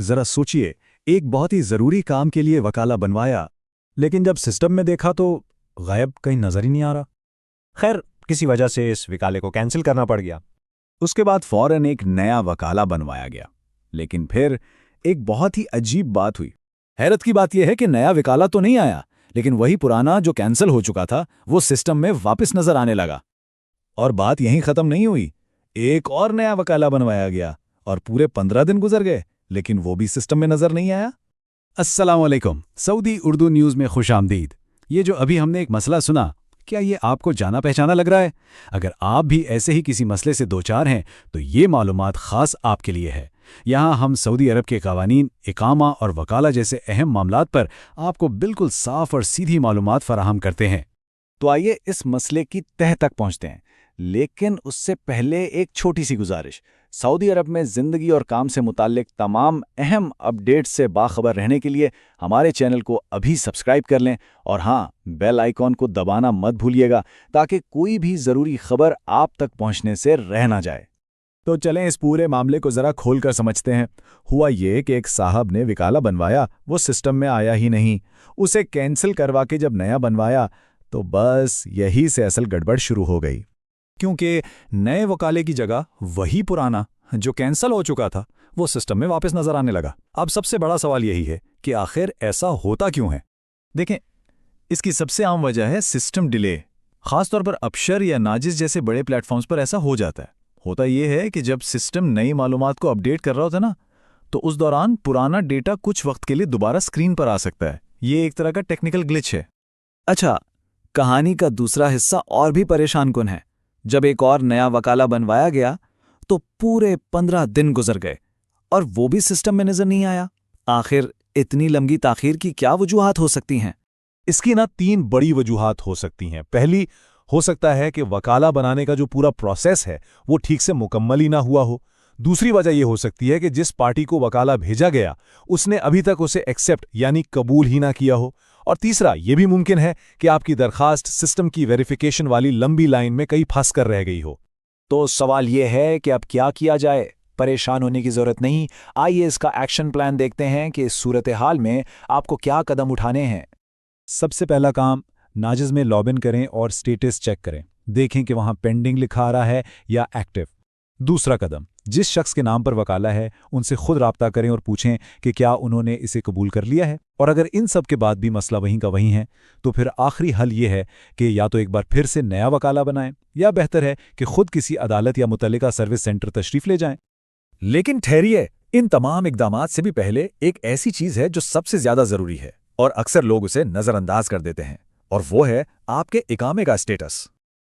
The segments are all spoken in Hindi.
जरा सोचिए, एक बहुत ही जरूरी काम के लिए वकाला बनवाया, लेकिन जब सिस्टम में देखा तो गायब, कहीं नजर ही नहीं आ रहा। खैर, किसी वजह से इस वकाले को कैंसिल करना पड़ गया। उसके बाद फौरन एक नया वकाला बनवाया गया, लेकिन फिर एक बहुत ही अजीब बात हुई। हैरत की बात यह है कि नया वकाला तो नहीं आया, लेकिन वही पुराना जो कैंसिल हो चुका था वो सिस्टम में वापस नजर आने लगा। और बात यहीं खत्म नहीं हुई, एक और नया वकाला बनवाया गया और पूरे 15 दिन गुजर गए, लेकिन वो भी सिस्टम में नजर नहीं आया। अस्सलाम वालेकुम, सऊदी उर्दू न्यूज़ में खुशामदीद। ये जो अभी हमने एक मसला सुना, क्या ये आपको जाना पहचाना लग रहा है? अगर आप भी ऐसे ही किसी मसले से दो चार हैं तो ये मालूमात ख़ास आपके लिए है। यहाँ हम सऊदी अरब के क़वानीन, इकामा और वकाला जैसे अहम मामलात पर आपको बिल्कुल साफ और सीधी मालूमात फराहम करते हैं। तो आइए इस मसले की तह तक पहुँचते हैं, लेकिन उससे पहले एक छोटी सी गुजारिश। सऊदी अरब में ज़िंदगी और काम से मुताल्लिक तमाम अहम अपडेट्स से बाखबर रहने के लिए हमारे चैनल को अभी सब्सक्राइब कर लें, और हाँ, बेल आइकॉन को दबाना मत भूलिएगा ताकि कोई भी ज़रूरी खबर आप तक पहुंचने से रह ना जाए। तो चलें इस पूरे मामले को ज़रा खोलकर समझते हैं। हुआ ये कि एक साहब ने वकाला बनवाया, वो सिस्टम में आया ही नहीं। उसे कैंसिल करवा के जब नया बनवाया तो बस यही से असल गड़बड़ शुरू हो गई, क्योंकि नए वकाले की जगह वही पुराना जो कैंसल हो चुका था वो सिस्टम में वापस नजर आने लगा। अब सबसे बड़ा सवाल यही है कि आखिर ऐसा होता क्यों है। देखें, इसकी सबसे आम वजह है सिस्टम डिले। खासतौर पर अबशर या नाजिस जैसे बड़े प्लेटफॉर्म्स पर ऐसा हो जाता है। होता यह है कि जब सिस्टम नई मालूमात को अपडेट कर रहा होता है ना, तो उस दौरान पुराना डेटा कुछ वक्त के लिए दोबारा स्क्रीन पर आ सकता है। ये एक तरह का टेक्निकल ग्लिच है। अच्छा, कहानी का दूसरा हिस्सा और भी परेशान कुन है। जब एक और नया वकाला बनवाया गया तो पूरे 15 दिन गुजर गए और वो भी सिस्टम में नजर नहीं आया। आखिर इतनी लंबी ताखीर की क्या वजूहात हो सकती हैं? इसकी ना 3 बड़ी वजूहात हो सकती हैं। पहली, हो सकता है कि वकाला बनाने का जो पूरा प्रोसेस है वो ठीक से मुकम्मल ही ना हुआ हो। दूसरी वजह यह हो सकती है कि जिस पार्टी को वकाला भेजा गया उसने अभी तक उसे एक्सेप्ट यानी कबूल ही ना किया हो। और तीसरा, यह भी मुमकिन है कि आपकी दरखास्त सिस्टम की वेरिफिकेशन वाली लंबी लाइन में कहीं फंस कर रह गई हो। तो सवाल यह है कि अब क्या किया जाए? परेशान होने की जरूरत नहीं। आइए इसका एक्शन प्लान देखते हैं कि इस सूरत हाल में आपको क्या कदम उठाने हैं। सबसे पहला काम, नाजिस में लॉगिन करें और स्टेटस चेक करें, देखें कि वहां पेंडिंग लिखा आ रहा है या एक्टिव। दूसरा कदम, जिस शख्स के नाम पर वकाला है उनसे खुद राब्ता करें और पूछें कि क्या उन्होंने इसे कबूल कर लिया है। और अगर इन सब के बाद भी मसला वहीं का वहीं है तो फिर आखिरी हल ये है कि या तो एक बार फिर से नया वकाला बनाएं, या बेहतर है कि खुद किसी अदालत या मुतल्लिका सर्विस सेंटर तशरीफ ले जाएं। लेकिन ठहरिए, इन तमाम इकदामात से भी पहले एक ऐसी चीज है जो सबसे ज्यादा जरूरी है और अक्सर लोग उसे नजरअंदाज कर देते हैं, और वो है आपके इकामे का स्टेटस।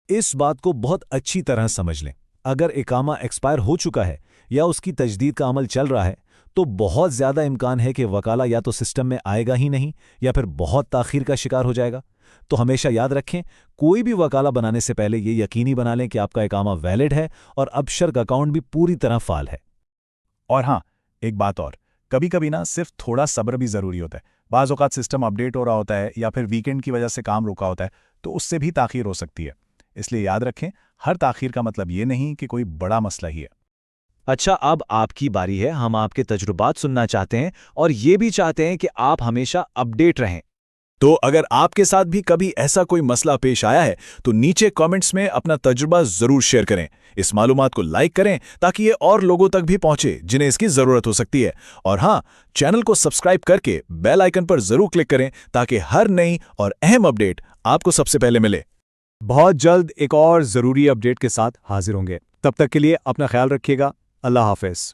इस बात को बहुत अच्छी तरह समझ लें। अगर इकामा एक्सपायर हो चुका है या उसकी तजदीद का अमल चल रहा है तो बहुत ज़्यादा इम्कान है कि वकाला या तो सिस्टम में आएगा ही नहीं या फिर बहुत ताख़ीर का शिकार हो जाएगा। तो हमेशा याद रखें, कोई भी वकाला बनाने से पहले ये यकीनी बना लें कि आपका इकामा वैलिड है और अबशर का अकाउंट भी पूरी तरह फाल है। और हाँ, एक बात और, कभी कभी ना सिर्फ थोड़ा सब्र भी ज़रूरी होता है। बाज़ औक़ात सिस्टम अपडेट हो रहा होता है या फिर वीकेंड की वजह से काम रुका होता है, तो उससे भी ताख़ीर हो सकती है। इसलिए याद रखें, हर ताख़ीर का मतलब ये नहीं कि कोई बड़ा मसला ही है। अच्छा, अब आपकी बारी है। हम आपके तजुर्बात सुनना चाहते हैं और ये भी चाहते हैं कि आप हमेशा अपडेट रहें। तो अगर आपके साथ भी कभी ऐसा कोई मसला पेश आया है तो नीचे कमेंट्स में अपना तजुर्बा ज़रूर शेयर करें। इस मालूमात को लाइक करें ताकि ये और लोगों तक भी पहुंचे जिन्हें इसकी ज़रूरत हो सकती है। और हाँ, चैनल को सब्सक्राइब करके बेल आइकन पर ज़रूर क्लिक करें ताकि हर नई और अहम अपडेट आपको सबसे पहले मिले। बहुत जल्द एक और ज़रूरी अपडेट के साथ हाजिर होंगे। तब तक के लिए अपना ख्याल रखिएगा। अल्लाह हाफ़िज़।